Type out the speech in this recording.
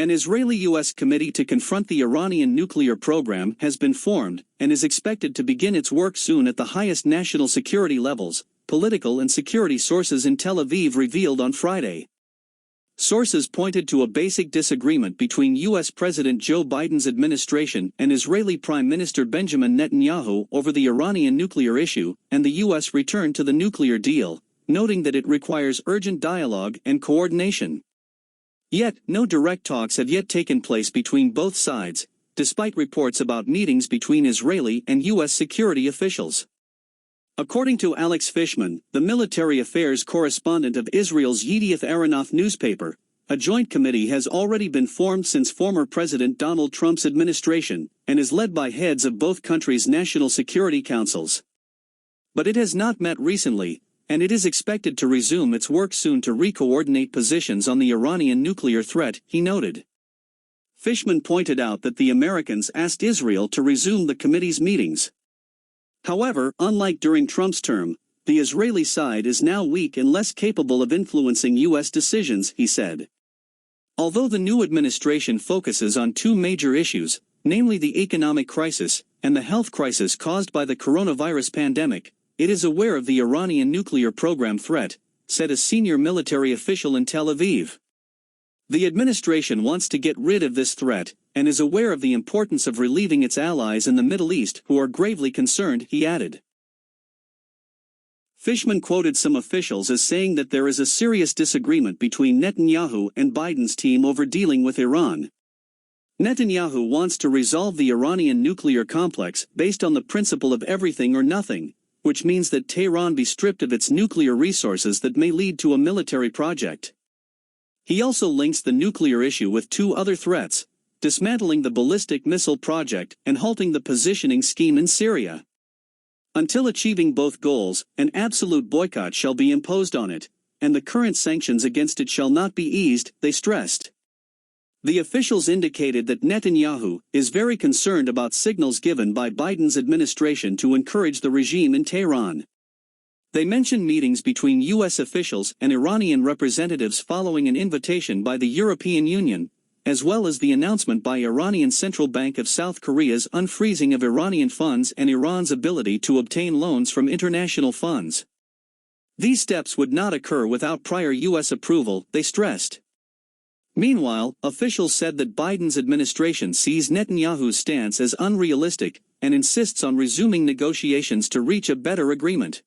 An Israeli-US committee to confront the Iranian nuclear program has been formed and is expected to begin its work soon at the highest national security levels, political and security sources in Tel Aviv revealed on Friday. Sources pointed to a basic disagreement between U.S. President Joe Biden's administration and Israeli Prime Minister Benjamin Netanyahu over the Iranian nuclear issue and the U.S. return to the nuclear deal, noting that it requires urgent dialogue and coordination. Yet, no direct talks have yet taken place between both sides, despite reports about meetings between Israeli and U.S. security officials. According to Alex Fishman, the military affairs correspondent of Israel's Yedioth Ahronoth newspaper, a joint committee has already been formed since former President Donald Trump's administration and is led by heads of both countries' national security councils. But it has not met recently, and it is expected to resume its work soon to re-coordinate positions on the Iranian nuclear threat, he noted. Fishman pointed out that the Americans asked Israel to resume the committee's meetings. However, unlike during Trump's term, the Israeli side is now weak and less capable of influencing U.S. decisions, he said. Although the new administration focuses on two major issues, namely the economic crisis and the health crisis caused by the coronavirus pandemic, it is aware of the Iranian nuclear program threat, said a senior military official in Tel Aviv. The administration wants to get rid of this threat, and is aware of the importance of relieving its allies in the Middle East who are gravely concerned, he added. Fishman quoted some officials as saying that there is a serious disagreement between Netanyahu and Biden's team over dealing with Iran. Netanyahu wants to resolve the Iranian nuclear complex based on the principle of everything or nothing, which means that Tehran be stripped of its nuclear resources that may lead to a military project. He also links the nuclear issue with two other threats: dismantling the ballistic missile project and halting the positioning scheme in Syria. Until achieving both goals, an absolute boycott shall be imposed on it, and the current sanctions against it shall not be eased, they stressed. The officials indicated that Netanyahu is very concerned about signals given by Biden's administration to encourage the regime in Tehran. They mentioned meetings between U.S. officials and Iranian representatives following an invitation by the European Union, as well as the announcement by Iranian Central Bank of South Korea's unfreezing of Iranian funds and Iran's ability to obtain loans from international funds. These steps would not occur without prior U.S. approval, they stressed. Meanwhile, officials said that Biden's administration sees Netanyahu's stance as unrealistic and insists on resuming negotiations to reach a better agreement.